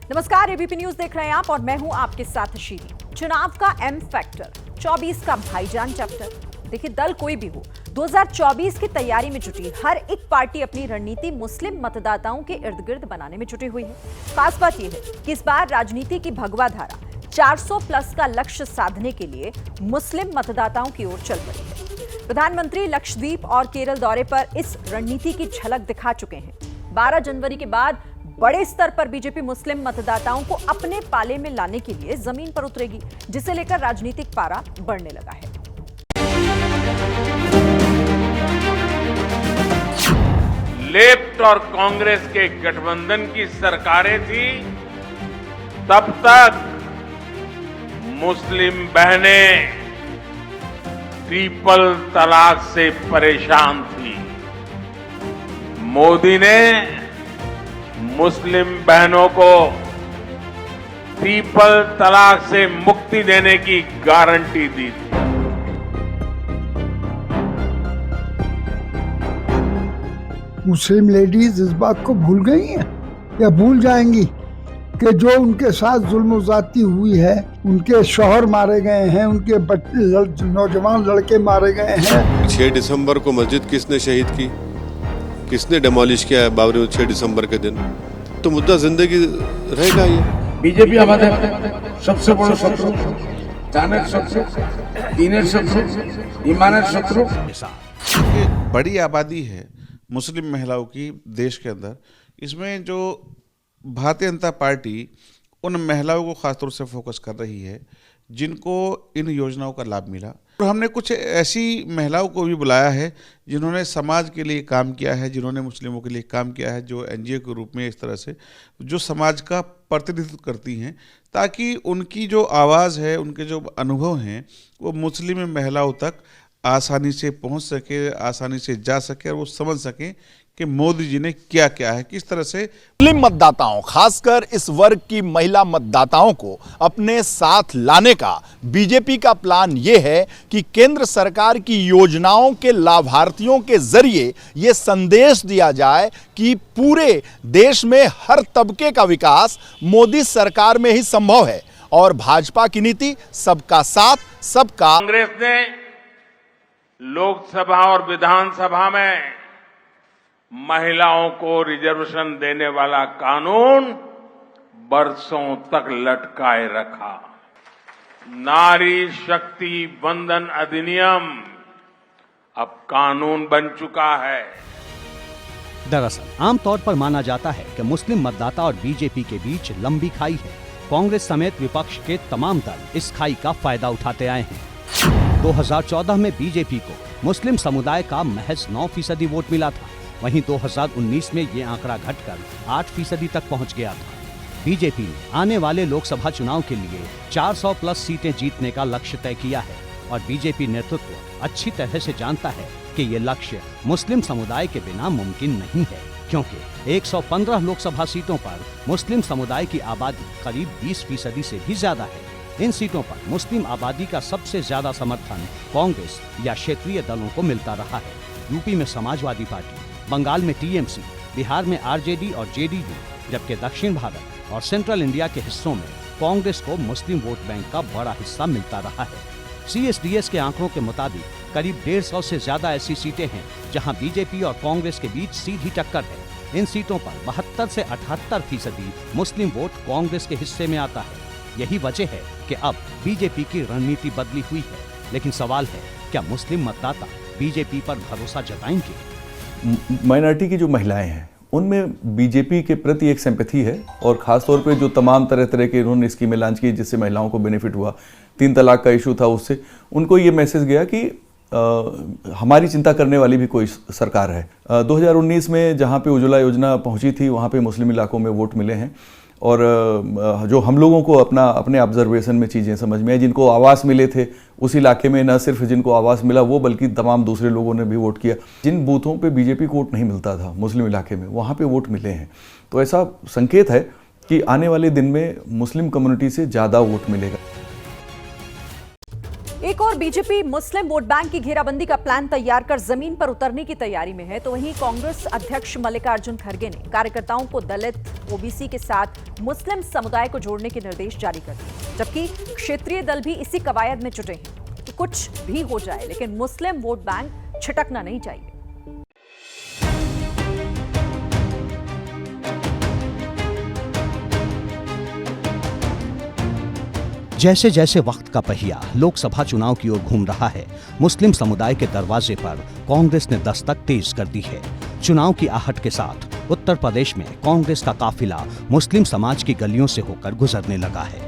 नमस्कार, ABP news देख रहे हैं आप और मैं हूं आपके साथ शीरी। चुनाव का एम फैक्टर, 24 का भाईजान चैप्टर। देखिए, दल कोई भी हो, 2024 की तैयारी में जुटी हर एक पार्टी अपनी रणनीति मुस्लिम मतदाताओं के इर्द गिर्द बनाने में जुटी हुई है। खास बात यह है कि इस बार राजनीति की भगवा धारा 400 प्लस का लक्ष्य साधने के लिए मुस्लिम मतदाताओं की ओर चल पड़ी है। प्रधानमंत्री लक्षद्वीप और केरल दौरे पर इस रणनीति की झलक दिखा चुके हैं। 12 जनवरी के बाद बड़े स्तर पर बीजेपी मुस्लिम मतदाताओं को अपने पाले में लाने के लिए जमीन पर उतरेगी, जिसे लेकर राजनीतिक पारा बढ़ने लगा है। लेफ्ट और कांग्रेस के गठबंधन की सरकारें थी, तब तक मुस्लिम बहनें ट्रिपल तलाक से परेशान थी। मोदी ने मुस्लिम बहनों को ट्रिपल तलाक से मुक्ति देने की गारंटी दी थी। मुस्लिम लेडीज इस बात को भूल गई हैं या भूल जाएंगी कि जो उनके साथ जुल्म ज्यादती हुई है, उनके शौहर मारे गए हैं, उनके नौजवान लड़के मारे गए हैं। 6 दिसंबर को मस्जिद किसने शहीद की, किसने डेमोलिश किया है बाबरी 6 दिसंबर के दिन, तो मुद्दा जिंदगी रहेगा। ये बीजेपी हमारे सबसे बड़ा शत्रु, जानेर शत्रु, दीनेर शत्रु, ईमानेर शत्रु। एक बड़ी आबादी है मुस्लिम महिलाओं की देश के अंदर। इसमें जो भारतीय जनता पार्टी उन महिलाओं को खासतौर से फोकस कर रही है जिनको इन योजनाओं का लाभ मिला। और हमने कुछ ऐसी महिलाओं को भी बुलाया है जिन्होंने समाज के लिए काम किया है, जिन्होंने मुस्लिमों के लिए काम किया है, जो एनजीओ के रूप में इस तरह से जो समाज का प्रतिनिधित्व करती हैं, ताकि उनकी जो आवाज़ है, उनके जो अनुभव हैं, वो मुस्लिम महिलाओं तक आसानी से पहुंच सके, आसानी से जा सके और वो समझ सकें कि मोदी जी ने क्या क्या है, किस तरह से मुस्लिम मतदाताओं, खासकर इस वर्ग की महिला मतदाताओं को अपने साथ लाने का बीजेपी का प्लान यह है कि केंद्र सरकार की योजनाओं के लाभार्थियों के जरिए यह संदेश दिया जाए कि पूरे देश में हर तबके का विकास मोदी सरकार में ही संभव है और भाजपा की नीति सबका साथ, सबका। कांग्रेस ने लोकसभा और विधानसभा में महिलाओं को रिजर्वेशन देने वाला कानून बरसों तक लटकाए रखा। नारी शक्ति वंदन अधिनियम अब कानून बन चुका है। दरअसल आमतौर पर माना जाता है कि मुस्लिम मतदाता और बीजेपी के बीच लंबी खाई है। कांग्रेस समेत विपक्ष के तमाम दल इस खाई का फायदा उठाते आए हैं। 2014 में बीजेपी को मुस्लिम समुदाय का महज 9% वोट मिला था। वहीं 2019 में ये आंकड़ा घटकर 8% तक पहुंच गया था। बीजेपी ने आने वाले लोकसभा चुनाव के लिए 400 प्लस सीटें जीतने का लक्ष्य तय किया है और बीजेपी नेतृत्व अच्छी तरह से जानता है कि ये लक्ष्य मुस्लिम समुदाय के बिना मुमकिन नहीं है, क्योंकि 115 लोकसभा सीटों पर मुस्लिम समुदाय की आबादी करीब 20% से भी ज्यादा है। इन सीटों पर मुस्लिम आबादी का सबसे ज्यादा समर्थन कांग्रेस या क्षेत्रीय दलों को मिलता रहा है। यूपी में समाजवादी पार्टी, बंगाल में टीएमसी, बिहार में आरजेडी और जेडीयू, जबकि दक्षिण भारत और सेंट्रल इंडिया के हिस्सों में कांग्रेस को मुस्लिम वोट बैंक का बड़ा हिस्सा मिलता रहा है। सीएसडीएस के आंकड़ों के मुताबिक करीब 150 से ज्यादा ऐसी सीटें हैं जहां बीजेपी और कांग्रेस के बीच सीधी टक्कर है। इन सीटों पर 72 से 78% मुस्लिम वोट कांग्रेस के हिस्से में आता है। यही वजह है कि अब बीजेपी की रणनीति बदली हुई है। लेकिन सवाल है, क्या मुस्लिम मतदाता बीजेपी पर भरोसा जताएंगे? माइनॉरिटी की जो महिलाएं हैं उनमें बीजेपी के प्रति एक सिंपैथी है और ख़ासतौर पे जो तमाम तरह तरह के इन्होंने स्कीमें लॉन्च की जिससे महिलाओं को बेनिफिट हुआ, 3 तलाक का इशू था, उससे उनको ये मैसेज गया कि हमारी चिंता करने वाली भी कोई सरकार है। 2019 में जहाँ पे उज्ज्वला योजना पहुँची थी वहाँ पे मुस्लिम इलाकों में वोट मिले हैं और जो हम लोगों को अपने ऑब्जर्वेशन में चीज़ें समझ में आई, जिनको आवास मिले थे उस इलाके में न सिर्फ जिनको आवास मिला वो बल्कि तमाम दूसरे लोगों ने भी वोट किया। जिन बूथों पे बीजेपी को वोट नहीं मिलता था मुस्लिम इलाके में, वहाँ पे वोट मिले हैं। तो ऐसा संकेत है कि आने वाले दिन में मुस्लिम कम्युनिटी से ज़्यादा वोट मिलेगा। एक और बीजेपी मुस्लिम वोट बैंक की घेराबंदी का प्लान तैयार कर जमीन पर उतरने की तैयारी में है, तो वहीं कांग्रेस अध्यक्ष मल्लिकार्जुन खड़गे ने कार्यकर्ताओं को दलित, ओबीसी के साथ मुस्लिम समुदाय को जोड़ने के निर्देश जारी कर दिए, जबकि क्षेत्रीय दल भी इसी कवायद में जुटे हैं कि कुछ भी हो जाए लेकिन मुस्लिम वोट बैंक छिटकना नहीं चाहिए। जैसे जैसे वक्त का पहिया लोकसभा चुनाव की ओर घूम रहा है, मुस्लिम समुदाय के दरवाजे पर कांग्रेस ने दस्तक तेज कर दी है। चुनाव की आहट के साथ उत्तर प्रदेश में कांग्रेस का काफिला मुस्लिम समाज की गलियों से होकर गुजरने लगा है।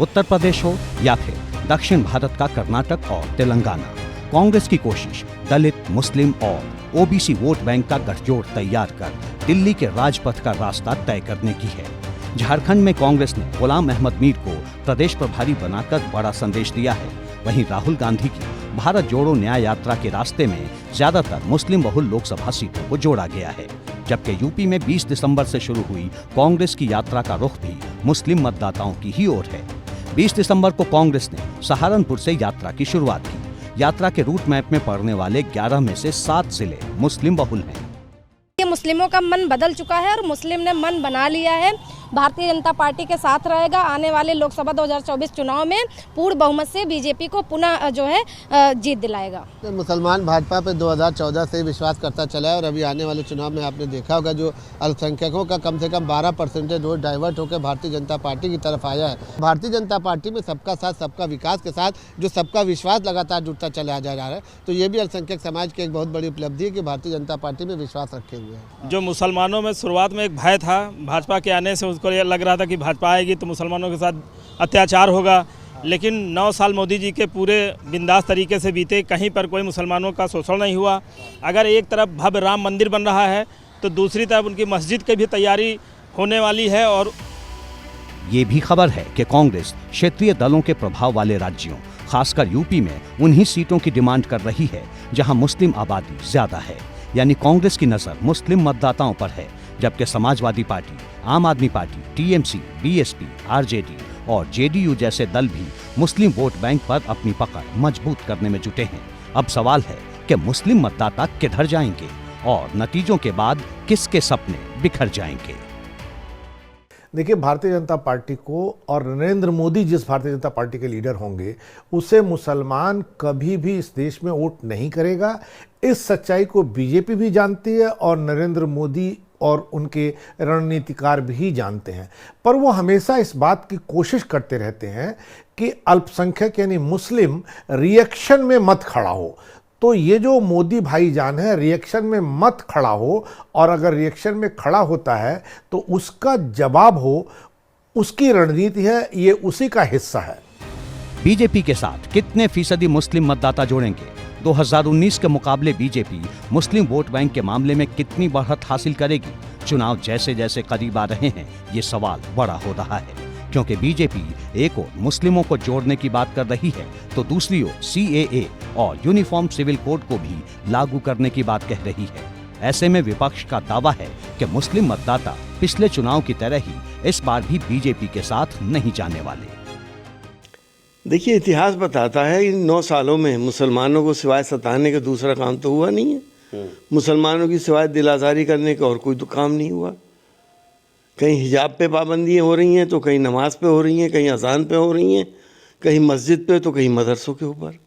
उत्तर प्रदेश हो या फिर दक्षिण भारत का कर्नाटक और तेलंगाना, कांग्रेस की कोशिश दलित, मुस्लिम और ओबीसी वोट बैंक का गठजोड़ तैयार कर दिल्ली के राजपथ का रास्ता तय करने की है। झारखंड में कांग्रेस ने गुलाम अहमद मीर को प्रदेश प्रभारी बनाकर बड़ा संदेश दिया है। वहीं राहुल गांधी की भारत जोड़ो न्याय यात्रा के रास्ते में ज्यादातर मुस्लिम बहुल लोकसभा सीटों को जोड़ा गया है, जबकि यूपी में 20 दिसंबर से शुरू हुई कांग्रेस की यात्रा का रुख भी मुस्लिम मतदाताओं की ही ओर है। 20 दिसंबर को कांग्रेस ने सहारनपुर से यात्रा की शुरुआत की। यात्रा के रूट मैप में पड़ने वाले 11 में से 7 जिले मुस्लिम बहुल हैं। ये मुस्लिमों का मन बदल चुका है और मुस्लिम ने मन बना लिया है, भारतीय जनता पार्टी के साथ रहेगा। आने वाले लोकसभा 2024 चुनाव में पूर्ण बहुमत से बीजेपी को पुनः जो है जीत दिलाएगा। मुसलमान भाजपा पे 2014 से विश्वास करता चला है और अभी आने वाले चुनाव में आपने देखा होगा जो अल्पसंख्यकों का कम से कम 12% वोट डाइवर्ट होकर भारतीय जनता पार्टी की तरफ आया है। भारतीय जनता पार्टी में सबका साथ, सबका विकास के साथ जो सबका विश्वास लगातार जुड़ता चला जा रहा है, तो ये भी अल्पसंख्यक समाज की एक बहुत बड़ी उपलब्धि है कि भारतीय जनता पार्टी में विश्वास रखे हुए हैं। जो मुसलमानों में शुरुआत में एक भय था भाजपा के आने से, उसको ये लग रहा था कि भाजपा आएगी तो मुसलमानों के साथ अत्याचार होगा, लेकिन 9 साल मोदी जी के पूरे बिंदास तरीके से बीते, कहीं पर कोई मुसलमानों का शोषण नहीं हुआ। अगर एक तरफ भव्य राम मंदिर बन रहा है तो दूसरी तरफ उनकी मस्जिद की भी तैयारी होने वाली है। और ये भी खबर है कि कांग्रेस क्षेत्रीय दलों के प्रभाव वाले राज्यों, खासकर यूपी में उन्हीं सीटों की डिमांड कर रही है जहां मुस्लिम आबादी ज्यादा है। यानी कांग्रेस की नजर मुस्लिम मतदाताओं पर है, जबकि समाजवादी पार्टी, आम आदमी पार्टी, टीएमसी, बीएसपी, आरजेडी और जेडीयू जैसे दल भी मुस्लिम वोट बैंक पर अपनी पकड़ मजबूत करने में जुटे हैं। अब सवाल है कि मुस्लिम मतदाता किधर जाएंगे और नतीजों के बाद किसके सपने बिखर जाएंगे। देखिए, भारतीय जनता पार्टी को और नरेंद्र मोदी जिस भारतीय जनता पार्टी के लीडर होंगे उसे मुसलमान कभी भी इस देश में वोट नहीं करेगा। इस सच्चाई को बीजेपी भी जानती है और नरेंद्र मोदी और उनके रणनीतिकार भी जानते हैं, पर वो हमेशा इस बात की कोशिश करते रहते हैं कि अल्पसंख्यक यानी मुस्लिम रिएक्शन में मत खड़ा हो। तो ये जो मोदी भाईजान है रिएक्शन में मत खड़ा हो, और अगर रिएक्शन में खड़ा होता है तो उसका जवाब हो, उसकी रणनीति है, ये उसी का हिस्सा है। बीजेपी के साथ कितने फीसदी मुस्लिम मतदाता जोड़ेंगे? 2019 के मुकाबले बीजेपी मुस्लिम वोट बैंक के मामले में कितनी बढ़त हासिल करेगी? चुनाव जैसे जैसे करीब आ रहे हैं ये सवाल बड़ा हो रहा है, क्योंकि बीजेपी एक ओर मुस्लिमों को जोड़ने की बात कर रही है तो दूसरी ओर सीएए और यूनिफॉर्म सिविल कोड को भी लागू करने की बात कह रही है। ऐसे में विपक्ष का दावा है कि मुस्लिम मतदाता पिछले चुनाव की तरह ही इस बार भी बीजेपी के साथ नहीं जाने वाले। देखिए, इतिहास बताता है इन 9 सालों में मुसलमानों को सिवाय सताने का दूसरा काम तो हुआ नहीं है। मुसलमानों की सिवाय दिल आज़ारी करने का और कोई तो काम नहीं हुआ। कहीं हिजाब पे पाबंदियाँ हो रही हैं तो कहीं नमाज पे हो रही हैं, कहीं अजान पे हो रही हैं, कहीं मस्जिद पे तो कहीं मदरसों के ऊपर।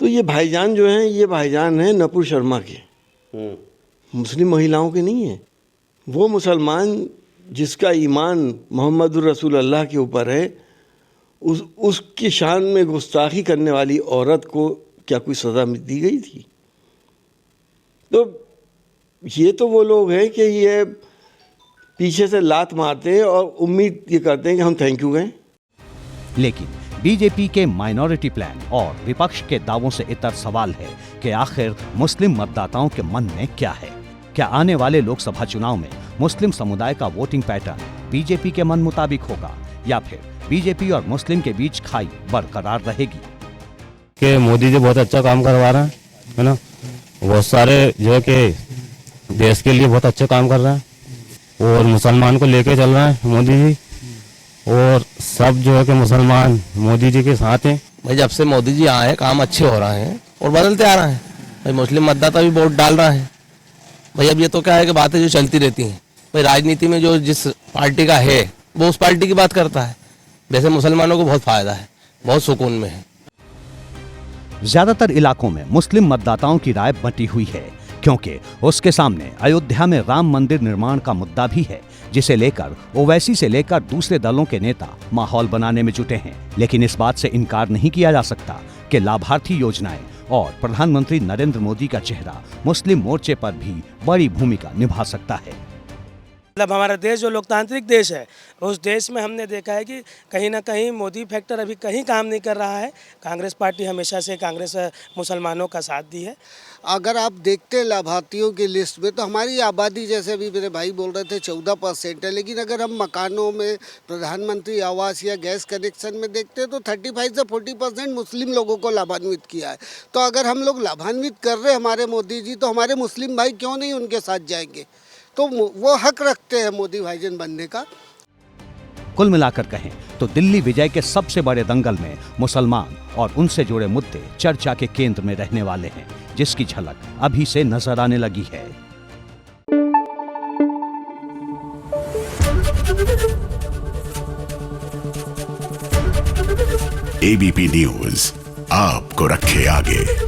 तो ये भाईजान जो हैं, ये भाईजान हैं नपुर शर्मा के, मुस्लिम महिलाओं के नहीं हैं। वो मुसलमान जिसका ईमान मोहम्मदुर रसूल अल्लाह के ऊपर है, उसकी शान में गुस्ताखी करने वाली औरत को क्या कोई सज़ा दी गई थी? तो ये तो वो लोग हैं कि ये पीछे से लात मारते हैं और उम्मीद ये करते हैं कि हम थैंक यू कहें। लेकिन बीजेपी के माइनॉरिटी प्लान और विपक्ष के दावों से इतर सवाल है कि आखिर मुस्लिम मतदाताओं के मन में क्या है? क्या आने वाले लोकसभा चुनाव में मुस्लिम समुदाय का वोटिंग पैटर्न बीजेपी के मन मुताबिक होगा या फिर बीजेपी और मुस्लिम के बीच खाई बरकरार रहेगी? कि मोदी जी बहुत अच्छा काम करवा रहे हैं, है ना, बहुत सारे जो है कि देश के लिए बहुत अच्छे काम कर रहे हैं और मुसलमान को लेके चल रहे हैं मोदी जी। और सब जो है कि मुसलमान मोदी जी के साथ हैं। भाई जब से मोदी जी आए हैं काम अच्छे हो रहे हैं और बदलते आ रहे हैं। भाई मुस्लिम मतदाता भी वोट डाल रहा है। भाई अब ये तो क्या है कि बातें जो चलती रहती हैं, भाई राजनीति में जो जिस पार्टी का है वो उस पार्टी की बात करता है। वैसे मुसलमानों को बहुत फायदा है, बहुत सुकून में है। ज्यादातर इलाकों में मुस्लिम मतदाताओं की राय बंटी हुई है, क्योंकि उसके सामने अयोध्या में राम मंदिर निर्माण का मुद्दा भी है, जिसे लेकर ओवैसी से लेकर दूसरे दलों के नेता माहौल बनाने में जुटे हैं। लेकिन इस बात से इनकार नहीं किया जा सकता कि लाभार्थी योजनाएं और प्रधानमंत्री नरेंद्र मोदी का चेहरा मुस्लिम मोर्चे पर भी बड़ी भूमिका निभा सकता है। मतलब हमारा देश जो लोकतांत्रिक देश है, उस देश में हमने देखा है कि कहीं ना कहीं मोदी फैक्टर अभी कहीं काम नहीं कर रहा है। कांग्रेस पार्टी हमेशा से कांग्रेस मुसलमानों का साथ दी है। अगर आप देखते हैं लाभार्थियों की लिस्ट में तो हमारी आबादी, जैसे अभी मेरे भाई बोल रहे थे, 14% है। लेकिन अगर हम मकानों में प्रधानमंत्री आवास या गैस कनेक्शन में देखते हैं तो 35 से 40% मुस्लिम लोगों को लाभान्वित किया है। तो अगर हम लोग लाभान्वित कर रहे हैं हमारे मोदी जी, तो हमारे मुस्लिम भाई क्यों नहीं उनके साथ जाएंगे? तो वो हक रखते हैं मोदी भाईजान बनने का। कुल मिलाकर कहें तो दिल्ली विजय के सबसे बड़े दंगल में मुसलमान और उनसे जुड़े मुद्दे चर्चा के केंद्र में रहने वाले हैं, जिसकी झलक अभी से नजर आने लगी है। एबीपी न्यूज आपको रखे आगे।